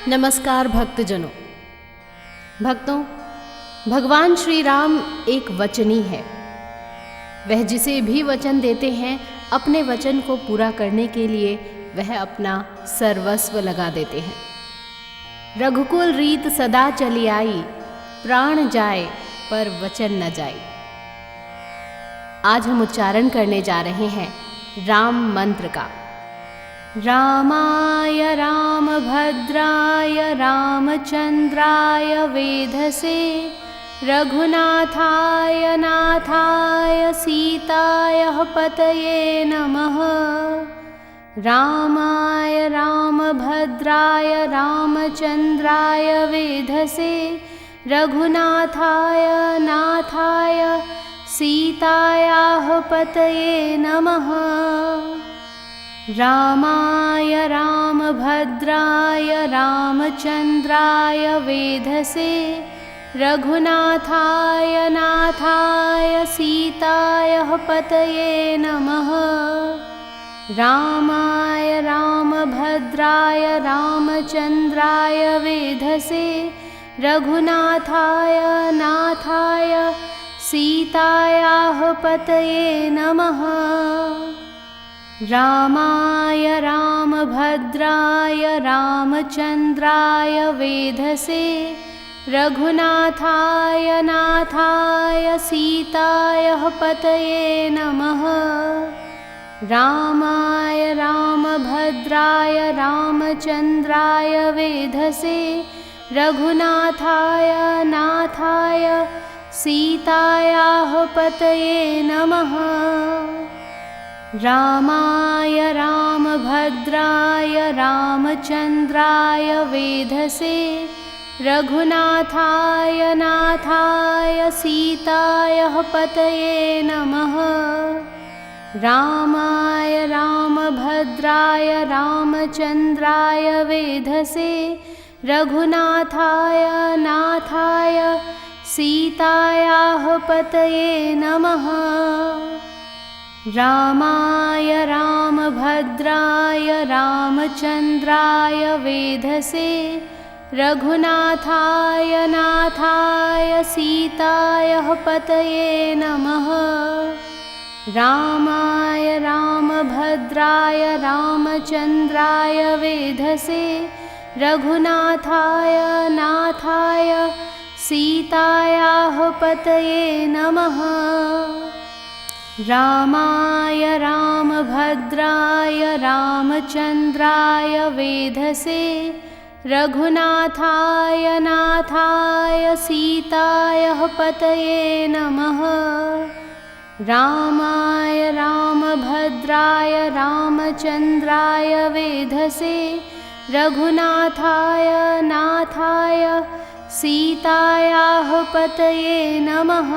नमस्कार भक्तजनों। भक्तों, भगवान श्री राम एक वचनी है। वह जिसे भी वचन देते हैं, अपने वचन को पूरा करने के लिए वह अपना सर्वस्व लगा देते हैं। रघुकुल रीत सदा चली आई, प्राण जाए पर वचन न जाए। आज हम उच्चारण करने जा रहे हैं राम मंत्र का। रामाय रामभद्राय रामचंद्राय वेधसे, रघुनाथाय नाथाय सीताय पतये नमः। रामाय रामभद्राय रामचंद्राय वेधसे, रघुनाथाय नाथाय सीतायाः पतये नमः। रामाय रामभद्राय रामचंद्राय वेधसे, रघुनाथाय नाथाय सीतायाः पतये नमः। रामाय रामभद्राय रामचंद्राय वेधसे, रघुनाथाय नाथाय सीतायाः पतये नमः। रामाय रामभद्राय रामचंद्राय वेधसे, रघुनाथाय नाथाय सीतायाः पतये नमः। रामाय रामभद्राय रामचंद्राय वेधसे, रघुनाथाय नाथाय सीतायाः पतये नमः। रामाय रामभद्राय रामचंद्राय वेधसे, रघुनाथाय नाथाय सीतायाः पतये नमः। रामाय रामभद्राय रामचंद्राय वेधसे, रघुनाथाय नाथाय सीतायाः पतये नमः। रामाय रामभद्राय रामचंद्राय वेधसे, रघुनाथाय नाथाय सीतायाः पतये नमः। रामाय रामभद्राय रामचंद्राय वेधसे, रघुनाथाय नाथाय सीतायाः पतये नमः। रामाय रामभद्राय रामचंद्राय वेधसे, रघुनाथाय नाथाय सीतायाः पतये नमः। रामाय रामभद्राय रामचंद्राय वेधसे, रघुनाथाय नाथाय सीतायाः पतये नमः।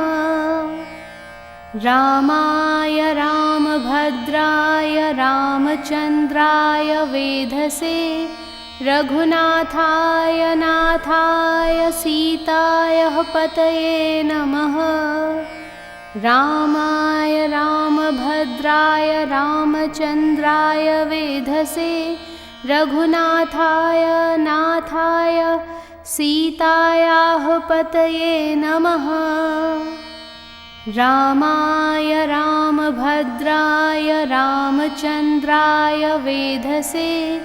रामाय रामभद्राय रामचंद्राय वेधसे, रघुनाथाय नाथाय सीतायाः पतये नमः। रामाय रामभद्राय रामचंद्राय वेधसे, रघुनाथाय नाथाय सीतायाः पतये नमः। रामाय रामभद्राय रामचंद्राय वेधसे,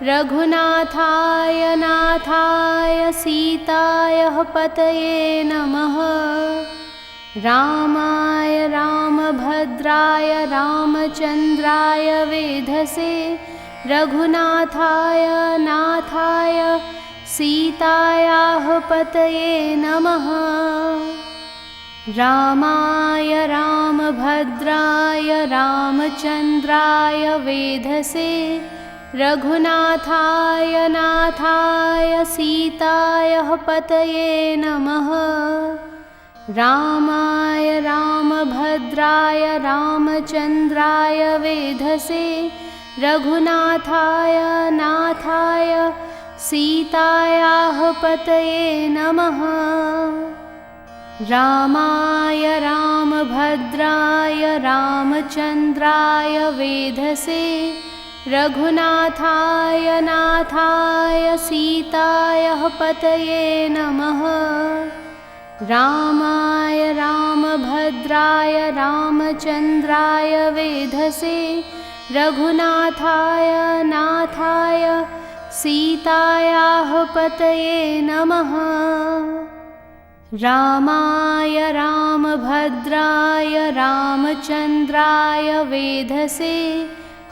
रघुनाथाय नाथाय सीतायाः पतये नमः। रामाय रामभद्राय रामचंद्राय वेधसे, रघुनाथाय नाथाय सीतायाः पतये नमः। रामाय रामभद्राय रामचंद्राय वेधसे, रघुनाथाय नाथाय सीतायाः पतये नमः। रामाय रामभद्राय रामचंद्राय वेधसे, रघुनाथाय नाथाय सीतायाः पतये नमः। रामाय रामभद्राय रामचंद्राय वेधसे, रघुनाथाय नाथाय सीताय पतये नमः। रामाय रामभद्राय रामचन्द्राय वेधसे रघुनाथाय नाथाय सीतायाः पतये नमः। रामाय रामभद्राय रामचन्द्राय वेधसे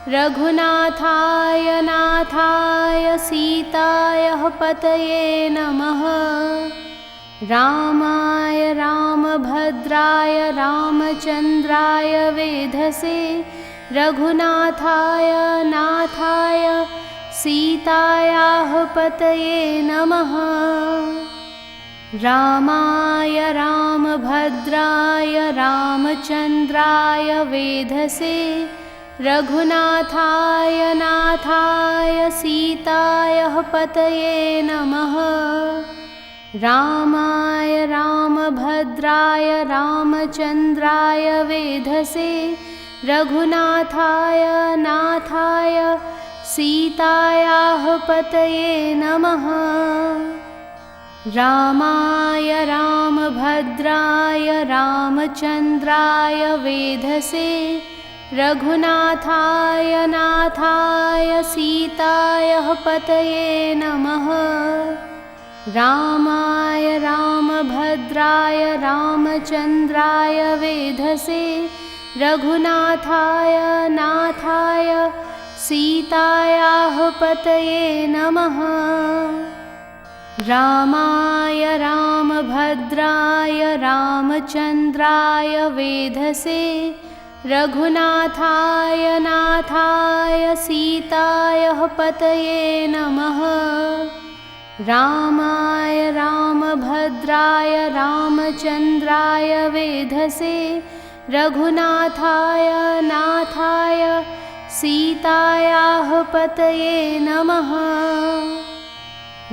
रघुनाथाय नाथाय सीतायाः पतये नमः। रामाय रामभद्राय रामचन्द्राय वेधसे रघुनाथाय नाथाय सीतायाः पतये नमः। रामाय रामभद्राय रामचन्द्राय वेधसे रघुनाथाय नाथाय सीतायाः पतये नमः। रामाय रामभद्राय रामचन्द्राय वेधसे रघुनाथाय नाथाय सीतायाः पतये नमः। रामाय रामभद्राय रामचन्द्राय वेधसे रघुनाथाय नाथाय सीतायाः पतये नमः। रामाय रामभद्राय रामचन्द्राय वेधसे रघुनाथाय नाथाय सीतायाः पतये नमः। रामाय रामभद्राय रामचन्द्राय वेधसे रघुनाथाय नाथाय सीतायाः पतये नमः। रामाय रामभद्राय रामचन्द्राय वेधसे रघुनाथाय नाथाय सीतायाः पतये नमः।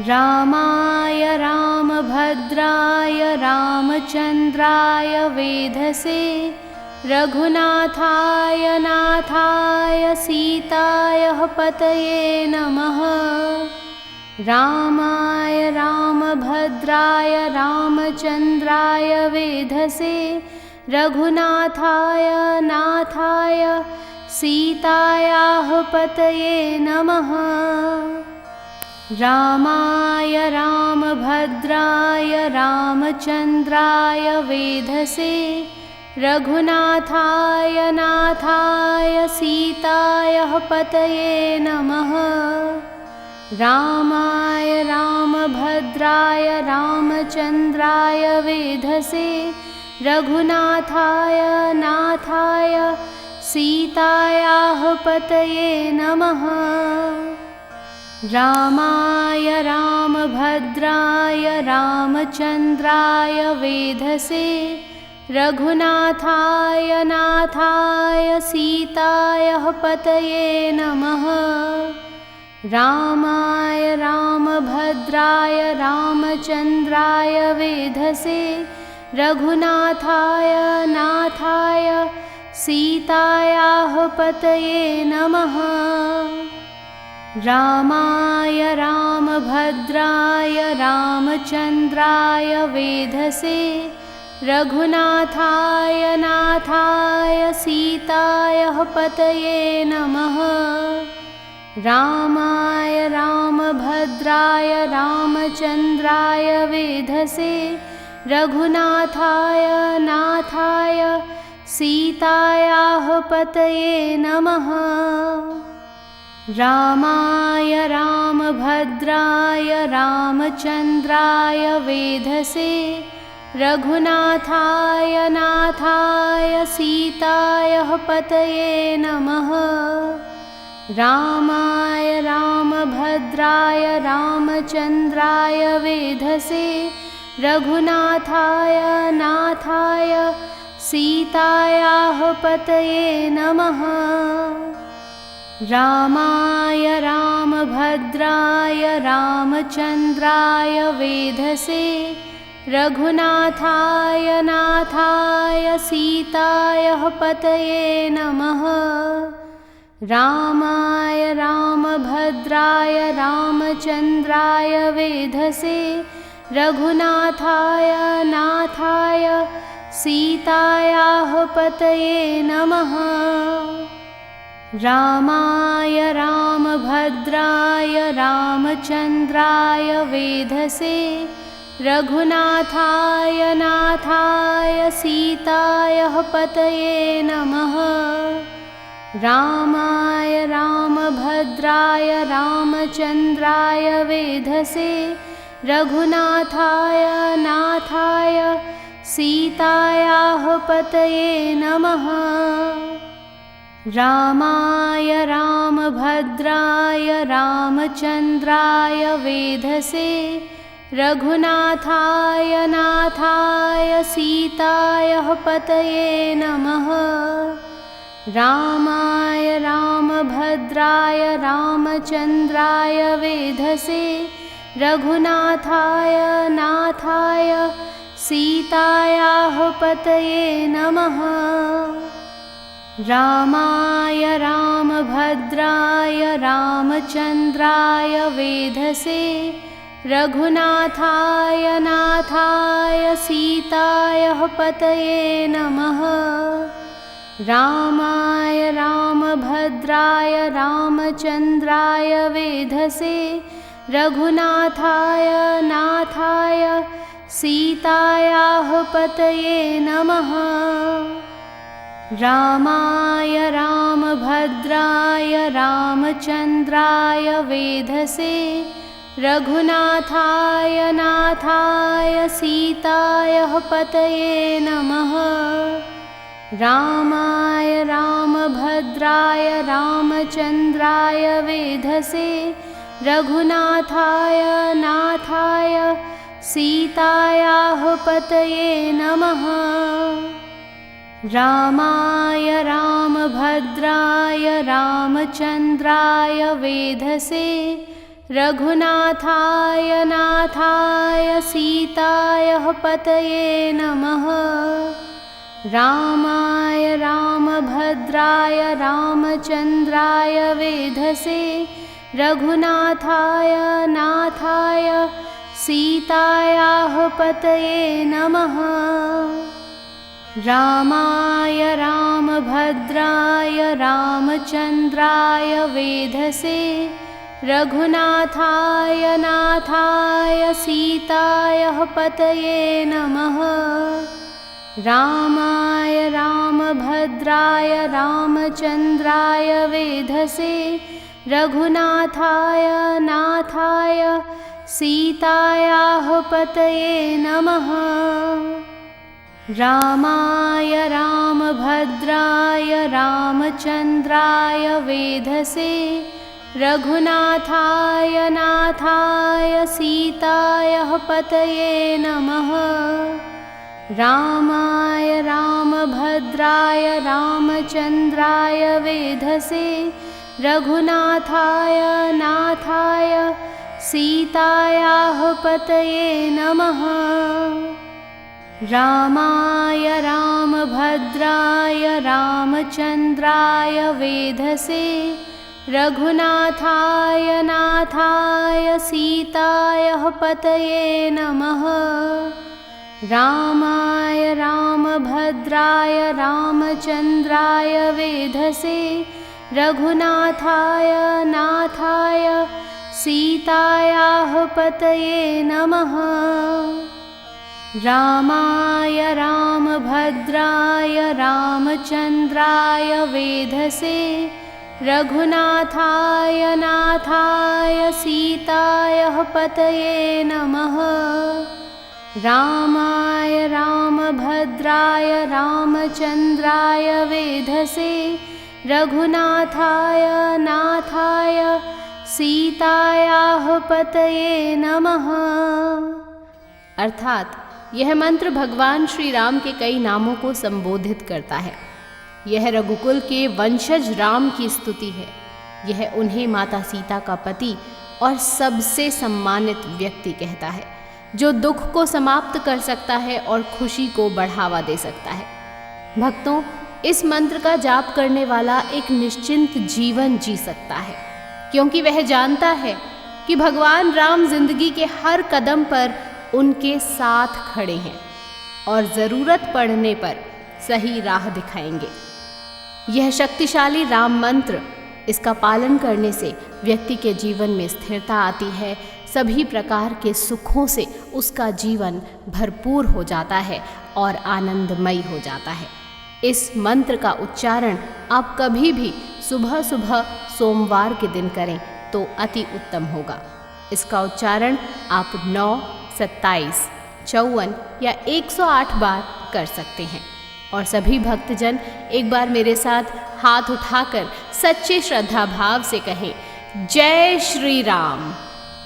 रामाय रामभद्राय रामचन्द्राय वेधसे रघुनाथाय नाथाय सीतायाः पतये नमः। रामाय रामभद्राय रामचन्द्राय वेधसे रघुनाथाय नाथाय सीतायाः पतये नमः। रामाय रामभद्राय रामचन्द्राय वेधसे रघुनाथाय नाथाय सीतायाः पतये नमः। रामाय रामभद्राय रामचन्द्राय वेधसे रघुनाथाय नाथाय सीतायाः पतये नमः। रामाय रामभद्राय रामचन्द्राय वेधसे रघुनाथाय नाथाय सीतायाः पतये नमः। रामाय रामभद्राय रामचन्द्राय वेधसे रघुनाथाय नाथाय सीतायाः पतये नमः। रामाय रामभद्राय रामचन्द्राय वेधसे रघुनाथाय नाथाय सीतायाः पतये नमः। रामाय रामभद्राय रामचन्द्राय वेधसे रघुनाथाय नाथाय सीतायाः पतये नमः। रामाय रामभद्राय रामचन्द्राय वेधसे रघुनाथाय नाथाय सीतायाः पतये नमः। रामाय रामभद्राय रामचन्द्राय वेधसे रघुनाथाय नाथाय सीतायाः पतये नमः। रामाय रामभद्राय रामचन्द्राय वेधसे रघुनाथाय नाथाय सीतायाः पतये नमः। रामाय रामभद्राय रामचन्द्राय वेधसे रघुनाथाय नाथाय सीतायाः पतये नमः। रामाय रामभद्राय रामचन्द्राय वेधसे रघुनाथाय नाथाय सीतायाः पतये नमः। रामाय रामभद्राय रामचन्द्राय वेधसे रघुनाथाय नाथाय सीतायाः पतये नमः। रामाय रामभद्राय रामचन्द्राय वेधसे रघुनाथाय नाथाय सीतायाः पतये नमः। रामाय रामभद्राय रामचन्द्राय वेधसे रघुनाथाय नाथाय सीतायाः पतये नमः। रामाय रामभद्राय रामचन्द्राय वेधसे रघुनाथाय नाथाय सीतायाः पतये नमः। रामाय रामभद्राय रामचन्द्राय वेधसे रघुनाथाय नाथाय सीतायाः पतये नमः। रामाय रामभद्राय रामचन्द्राय वेधसे रघुनाथाय नाथाय सीतायाः पतये नमः। रामाय रामभद्राय रामचन्द्राय वेधसे रघुनाथाय नाथाय सीतायाः पतये नमः। रामाय रामभद्राय रामचन्द्राय वेधसे रघुनाथाय नाथाय सीतायाः पतये नमः। रामाय रामभद्राय रामचन्द्राय वेधसे रघुनाथाय नाथाय सीतायाः पतये नमः। रामाय रामभद्राय रामचन्द्राय वेधसे रघुनाथाय नाथाय सीतायाः पतये नमः। रामाय रामभद्राय रामचन्द्राय वेधसे रघुनाथाय नाथाय सीतायाः पतये नमः। रामाय रामभद्राय रामचन्द्राय वेधसे रघुनाथाय नाथाय सीतायाः पतये नमः। रामाय रामभद्राय रामचन्द्राय वेधसे रघुनाथाय नाथाय सीतायाः पतये नमः। रामाय रामभद्राय रामचन्द्राय वेधसे रघुनाथाय नाथाय सीतायाः पतये नमः। रामाय रामभद्राय रामचन्द्राय वेधसे रघुनाथाय नाथाय सीतायाः पतये नमः। रामाय रामभद्राय रामचन्द्राय वेधसे रघुनाथाय नाथाय सीतायाः पतये नमः। रामाय रामभद्राय रामचन्द्राय वेधसे रघुनाथाय नाथाय सीतायाः पतये नमः। अर्थात यह मंत्र भगवान श्री राम के कई नामों को संबोधित करता है। यह रघुकुल के वंशज राम की स्तुति है। यह उन्हें माता सीता का पति और सबसे सम्मानित व्यक्ति कहता है, जो दुख को समाप्त कर सकता है और खुशी को बढ़ावा दे सकता है। भक्तों, इस मंत्र का जाप करने वाला एक निश्चिंत जीवन जी सकता है, क्योंकि वह जानता है कि भगवान राम जिंदगी के हर कदम पर उनके साथ खड़े हैं और ज़रूरत पड़ने पर सही राह दिखाएंगे। यह शक्तिशाली राम मंत्र, इसका पालन करने से व्यक्ति के जीवन में स्थिरता आती है, सभी प्रकार के सुखों से उसका जीवन भरपूर हो जाता है और आनंदमयी हो जाता है। इस मंत्र का उच्चारण आप कभी भी सुबह सुबह सोमवार के दिन करें तो अति उत्तम होगा। इसका उच्चारण आप 9, 27, 54 या 108 बार कर सकते हैं। और सभी भक्तजन एक बार मेरे साथ हाथ उठाकर सच्चे श्रद्धा भाव से कहें, जय श्री राम।